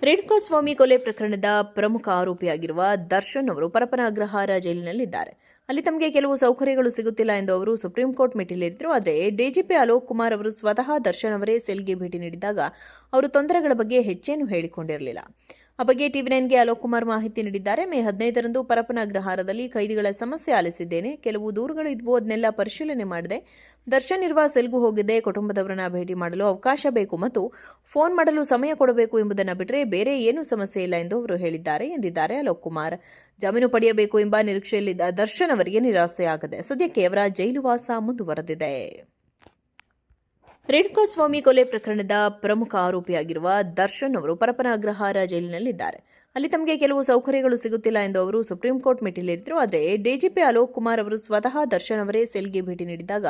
ರೇಣುಕಾ ಸ್ವಾಮಿ ಕೊಲೆ ಪ್ರಕರಣದ ಪ್ರಮುಖ ಆರೋಪಿಯಾಗಿರುವ ದರ್ಶನ್ ಅವರು ಪರಪ್ಪನ ಅಗ್ರಹಾರ ಜೈಲಿನಲ್ಲಿದ್ದಾರೆ. ಅಲ್ಲಿ ತಮಗೆ ಕೆಲವು ಸೌಕರ್ಯಗಳು ಸಿಗುತ್ತಿಲ್ಲ ಎಂದು ಅವರು ಸುಪ್ರೀಂ ಕೋರ್ಟ್ ಮೆಟ್ಟಿಲೇರಿದ್ರು. ಆದರೆ ಡಿಜಿಪಿ ಅಲೋಕ್ ಕುಮಾರ್ ಅವರು ಸ್ವತಃ ದರ್ಶನ್ ಅವರೇ ಸೆಲ್ಗೆ ಭೇಟಿ ನೀಡಿದಾಗ ಅವರು ತೊಂದರೆಗಳ ಬಗ್ಗೆ ಹೆಚ್ಚೇನೂ ಹೇಳಿಕೊಂಡಿರಲಿಲ್ಲ. ಆ ಬಗ್ಗೆ ಟಿವಿ9ಗೆ ಅಲೋಕ್ ಕುಮಾರ್ ಮಾಹಿತಿ ನೀಡಿದ್ದಾರೆ. ಮೇ 15ರಂದು ಪರಪ್ಪನ ಅಗ್ರಹಾರದಲ್ಲಿ ಕೈದಿಗಳ ಸಮಸ್ಯೆ ಆಲಿಸಿದ್ದೇನೆ. ಕೆಲವು ದೂರುಗಳು ಇದ್ವು, ಅದನ್ನೆಲ್ಲ ಪರಿಶೀಲನೆ ಮಾಡಿದೆ. ದರ್ಶನ್ ಇರುವ ಸೆಲ್ಗೂ ಹೋಗಿದ್ದೆ. ಕುಟುಂಬದವರನ್ನ ಭೇಟಿ ಮಾಡಲು ಅವಕಾಶ ಬೇಕು ಮತ್ತು ಫೋನ್ ಮಾಡಲು ಸಮಯ ಕೊಡಬೇಕು ಎಂಬುದನ್ನು ಬಿಟ್ಟರೆ ಬೇರೆ ಏನೂ ಸಮಸ್ಯೆ ಇಲ್ಲ ಎಂದು ಅವರು ಹೇಳಿದ್ದಾರೆ ಎಂದಿದ್ದಾರೆ ಅಲೋಕ್ ಕುಮಾರ್. ಜಾಮೀನು ಪಡೆಯಬೇಕು ಎಂಬ ನಿರೀಕ್ಷೆಯಲ್ಲಿದ್ದ ದರ್ಶನ್ ಅವರಿಗೆ ನಿರಾಸೆಯಾಗಿದೆ. ಸದ್ಯಕ್ಕೆ ಅವರ ಜೈಲು ವಾಸ ಮುಂದುವರೆದಿದೆ. ರೇಣುಕಾ ಸ್ವಾಮಿ ಕೊಲೆ ಪ್ರಕರಣದ ಪ್ರಮುಖ ಆರೋಪಿಯಾಗಿರುವ ದರ್ಶನ್ ಅವರು ಪರಪ್ಪನ ಅಗ್ರಹಾರ ಜೈಲಿನಲ್ಲಿದ್ದಾರೆ. ಅಲ್ಲಿ ತಮಗೆ ಕೆಲವು ಸೌಕರ್ಯಗಳು ಸಿಗುತ್ತಿಲ್ಲ ಎಂದು ಅವರು ಸುಪ್ರೀಂ ಕೋರ್ಟ್ ಮೆಟ್ಟಿಲೇರಿದ್ರು. ಆದರೆ ಡಿಜಿಪಿ ಅಲೋಕ್ ಕುಮಾರ್ ಅವರು ಸ್ವತಃ ದರ್ಶನ್ ಅವರೇ ಸೆಲ್ಗೆ ಭೇಟಿ ನೀಡಿದಾಗ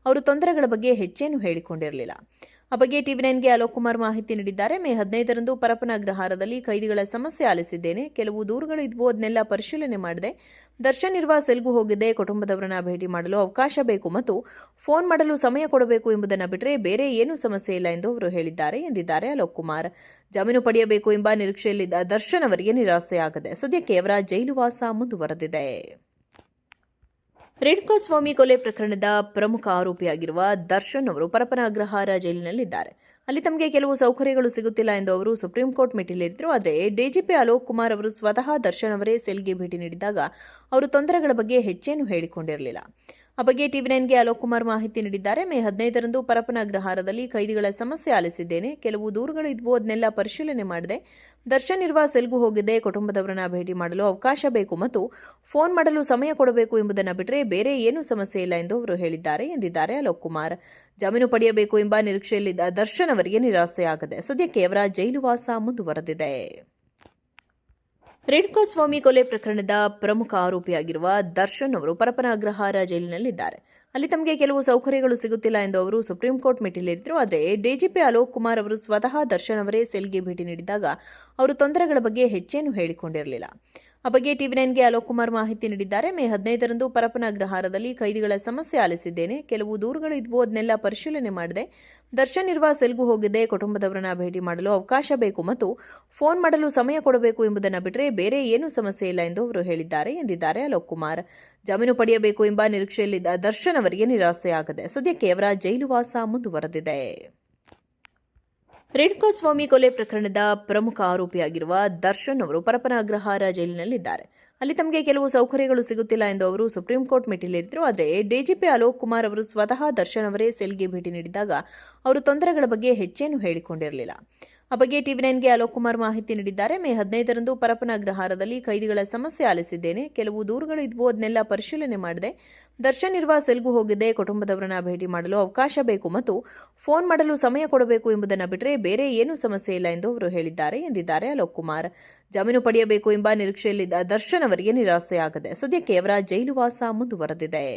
ಅವರು ತೊಂದರೆಗಳ ಬಗ್ಗೆ ಹೆಚ್ಚೇನೂ ಹೇಳಿಕೊಂಡಿರಲಿಲ್ಲ. ಆ ಬಗ್ಗೆ ಟಿವಿ9ಗೆ ಅಲೋಕ್ ಕುಮಾರ್ ಮಾಹಿತಿ ನೀಡಿದ್ದಾರೆ. ಮೇ 15ರಂದು ಪರಪ್ಪನ ಅಗ್ರಹಾರದಲ್ಲಿ ಕೈದಿಗಳ ಸಮಸ್ಯೆ ಆಲಿಸಿದ್ದೇನೆ. ಕೆಲವು ದೂರುಗಳು ಇದ್ವು, ಅದನ್ನೆಲ್ಲ ಪರಿಶೀಲನೆ ಮಾಡಿದೆ. ದರ್ಶನ್ ಇರುವ ಸೆಲ್ಗೂ ಹೋಗಿದ್ದೆ. ಕುಟುಂಬದವರನ್ನ ಭೇಟಿ ಮಾಡಲು ಅವಕಾಶ ಬೇಕು ಮತ್ತು ಫೋನ್ ಮಾಡಲು ಸಮಯ ಕೊಡಬೇಕು ಎಂಬುದನ್ನು ಬಿಟ್ಟರೆ ಬೇರೆ ಏನೂ ಸಮಸ್ಯೆ ಇಲ್ಲ ಎಂದು ಅವರು ಹೇಳಿದ್ದಾರೆ ಎಂದಿದ್ದಾರೆ ಅಲೋಕ್ ಕುಮಾರ್. ಜಾಮೀನು ಪಡೆಯಬೇಕು ಎಂಬ ನಿರೀಕ್ಷೆಯಲ್ಲಿದ್ದ ದರ್ಶನ್ ಅವರಿಗೆ ನಿರಾಸೆಯಾಗಿದೆ. ಸದ್ಯಕ್ಕೆ ಅವರ ಜೈಲು ವಾಸ ಮುಂದುವರೆದಿದೆ. ರೇಣುಕಾ ಸ್ವಾಮಿ ಕೊಲೆ ಪ್ರಕರಣದ ಪ್ರಮುಖ ಆರೋಪಿಯಾಗಿರುವ ದರ್ಶನ್ ಅವರು ಪರಪ್ಪನ ಅಗ್ರಹಾರ ಜೈಲಿನಲ್ಲಿದ್ದಾರೆ. ಅಲ್ಲಿ ತಮಗೆ ಕೆಲವು ಸೌಕರ್ಯಗಳು ಸಿಗುತ್ತಿಲ್ಲ ಎಂದು ಅವರು ಸುಪ್ರೀಂ ಕೋರ್ಟ್ ಮೆಟ್ಟಿಲೇರಿದ್ರು. ಆದರೆ ಡಿಜಿಪಿ ಅಲೋಕ್ ಕುಮಾರ್ ಅವರು ಸ್ವತಃ ದರ್ಶನ್ ಅವರೇ ಸೆಲ್ಗೆ ಭೇಟಿ ನೀಡಿದಾಗ ಅವರು ತೊಂದರೆಗಳ ಬಗ್ಗೆ ಹೆಚ್ಚೇನೂ ಹೇಳಿಕೊಂಡಿರಲಿಲ್ಲ. ಆ ಬಗ್ಗೆ ಟಿವಿ9ಗೆ ಅಲೋಕ್ ಕುಮಾರ್ ಮಾಹಿತಿ ನೀಡಿದ್ದಾರೆ. ಮೇ 15ರಂದು ಪರಪ್ಪನ ಅಗ್ರಹಾರದಲ್ಲಿ ಕೈದಿಗಳ ಸಮಸ್ಯೆ ಆಲಿಸಿದ್ದೇನೆ. ಕೆಲವು ದೂರುಗಳು ಇದ್ವು, ಅದನ್ನೆಲ್ಲ ಪರಿಶೀಲನೆ ಮಾಡಿದೆ. ದರ್ಶನ್ ಇರುವ ಸೆಲ್ಗೂ ಹೋಗಿದ್ದೆ. ಕುಟುಂಬದವರನ್ನ ಭೇಟಿ ಮಾಡಲು ಅವಕಾಶ ಬೇಕು ಮತ್ತು ಫೋನ್ ಮಾಡಲು ಸಮಯ ಕೊಡಬೇಕು ಎಂಬುದನ್ನು ಬಿಟ್ಟರೆ ಬೇರೆ ಏನೂ ಸಮಸ್ಯೆ ಇಲ್ಲ ಎಂದು ಅವರು ಹೇಳಿದ್ದಾರೆ ಎಂದಿದ್ದಾರೆ ಅಲೋಕ್ ಕುಮಾರ್. ಜಾಮೀನು ಪಡೆಯಬೇಕು ಎಂಬ ನಿರೀಕ್ಷೆಯಲ್ಲಿದ್ದ ದರ್ಶನ್ ಅವರಿಗೆ ನಿರಾಸೆಯಾಗಿದೆ. ಸದ್ಯಕ್ಕೆ ಅವರ ಜೈಲು ವಾಸ ಮುಂದುವರೆದಿದೆ. ರೇಣುಕಾ ಸ್ವಾಮಿ ಕೊಲೆ ಪ್ರಕರಣದ ಪ್ರಮುಖ ಆರೋಪಿಯಾಗಿರುವ ದರ್ಶನ್ ಅವರು ಪರಪ್ಪನ ಅಗ್ರಹಾರ ಜೈಲಿನಲ್ಲಿದ್ದಾರೆ. ಅಲ್ಲಿ ತಮಗೆ ಕೆಲವು ಸೌಕರ್ಯಗಳು ಸಿಗುತ್ತಿಲ್ಲ ಎಂದು ಅವರು ಸುಪ್ರೀಂ ಕೋರ್ಟ್ ಮೆಟ್ಟಿಲೇರಿದ್ರು. ಆದರೆ ಡಿಜಿಪಿ ಅಲೋಕ್ ಕುಮಾರ್ ಅವರು ಸ್ವತಃ ದರ್ಶನ್ ಅವರೇ ಸೆಲ್ಗೆ ಭೇಟಿ ನೀಡಿದಾಗ ಅವರು ತೊಂದರೆಗಳ ಬಗ್ಗೆ ಹೆಚ್ಚೇನೂ ಹೇಳಿಕೊಂಡಿರಲಿಲ್ಲ. ಆ ಬಗ್ಗೆ ಟಿವಿ9ಗೆ ಅಲೋಕ್ ಕುಮಾರ್ ಮಾಹಿತಿ ನೀಡಿದ್ದಾರೆ. ಮೇ 15ರಂದು ಪರಪ್ಪನ ಅಗ್ರಹಾರದಲ್ಲಿ ಕೈದಿಗಳ ಸಮಸ್ಯೆ ಆಲಿಸಿದ್ದೇನೆ. ಕೆಲವು ದೂರುಗಳು ಇದ್ವು, ಅದನ್ನೆಲ್ಲ ಪರಿಶೀಲನೆ ಮಾಡಿದೆ. ದರ್ಶನ್ ಇರುವ ಸೆಲ್ಗೂ ಹೋಗಿದ್ದೆ. ಕುಟುಂಬದವರನ್ನ ಭೇಟಿ ಮಾಡಲು ಅವಕಾಶ ಬೇಕು ಮತ್ತು ಫೋನ್ ಮಾಡಲು ಸಮಯ ಕೊಡಬೇಕು ಎಂಬುದನ್ನು ಬಿಟ್ಟರೆ ಬೇರೆ ಏನೂ ಸಮಸ್ಯೆ ಇಲ್ಲ ಎಂದು ಅವರು ಹೇಳಿದ್ದಾರೆ ಎಂದಿದ್ದಾರೆ ಅಲೋಕ್ ಕುಮಾರ್. ಜಾಮೀನು ಪಡೆಯಬೇಕು ಎಂಬ ನಿರೀಕ್ಷೆಯಲ್ಲಿದ್ದ ದರ್ಶನ್ ಅವರಿಗೆ ನಿರಾಸೆಯಾಗಿದೆ. ಸದ್ಯಕ್ಕೆ ಅವರ ಜೈಲು ವಾಸ ಮುಂದುವರೆದಿದೆ. ರೇಣುಕಾ ಸ್ವಾಮಿ ಕೊಲೆ ಪ್ರಕರಣದ ಪ್ರಮುಖ ಆರೋಪಿಯಾಗಿರುವ ದರ್ಶನ್ ಅವರು ಪರಪ್ಪನ ಅಗ್ರಹಾರ ಜೈಲಿನಲ್ಲಿದ್ದಾರೆ. ಅಲ್ಲಿ ತಮಗೆ ಕೆಲವು ಸೌಕರ್ಯಗಳು ಸಿಗುತ್ತಿಲ್ಲ ಎಂದು ಅವರು ಸುಪ್ರೀಂ ಕೋರ್ಟ್ ಮೆಟ್ಟಿಲೇರಿದ್ರು. ಆದರೆ ಡಿಜಿಪಿ ಅಲೋಕ್ ಕುಮಾರ್ ಅವರು ಸ್ವತಃ ದರ್ಶನ್ ಅವರೇ ಸೆಲ್ಗೆ ಭೇಟಿ ನೀಡಿದಾಗ ಅವರು ತೊಂದರೆಗಳ ಬಗ್ಗೆ ಹೆಚ್ಚೇನೂ ಹೇಳಿಕೊಂಡಿರಲಿಲ್ಲ. ಆ ಬಗ್ಗೆ ಟಿವಿ9ಗೆ ಅಲೋಕ್ ಕುಮಾರ್ ಮಾಹಿತಿ ನೀಡಿದ್ದಾರೆ. ಮೇ 15ರಂದು ಪರಪ್ಪನ ಅಗ್ರಹಾರದಲ್ಲಿ ಕೈದಿಗಳ ಸಮಸ್ಯೆ ಆಲಿಸಿದ್ದೇನೆ. ಕೆಲವು ದೂರುಗಳು ಇದ್ವು, ಅದನ್ನೆಲ್ಲ ಪರಿಶೀಲನೆ ಮಾಡಿದೆ. ದರ್ಶನ್ ಇರುವ ಸೆಲ್ಗೂ ಹೋಗಿದ್ದೆ. ಕುಟುಂಬದವರನ್ನ ಭೇಟಿ ಮಾಡಲು ಅವಕಾಶ ಬೇಕು ಮತ್ತು ಫೋನ್ ಮಾಡಲು ಸಮಯ ಕೊಡಬೇಕು ಎಂಬುದನ್ನು ಬಿಟ್ಟರೆ ಬೇರೆ ಏನೂ ಸಮಸ್ಯೆ ಇಲ್ಲ ಎಂದು ಅವರು ಹೇಳಿದ್ದಾರೆ ಎಂದಿದ್ದಾರೆ ಅಲೋಕ್ ಕುಮಾರ್. ಜಾಮೀನು ಪಡೆಯಬೇಕು ಎಂಬ ನಿರೀಕ್ಷೆಯಲ್ಲಿದ್ದ ದರ್ಶನ್ ಅವರಿಗೆ ನಿರಾಸೆಯಾಗಿದೆ. ಸದ್ಯಕ್ಕೆ ಅವರ ಜೈಲು ವಾಸ ಮುಂದುವರೆದಿದೆ.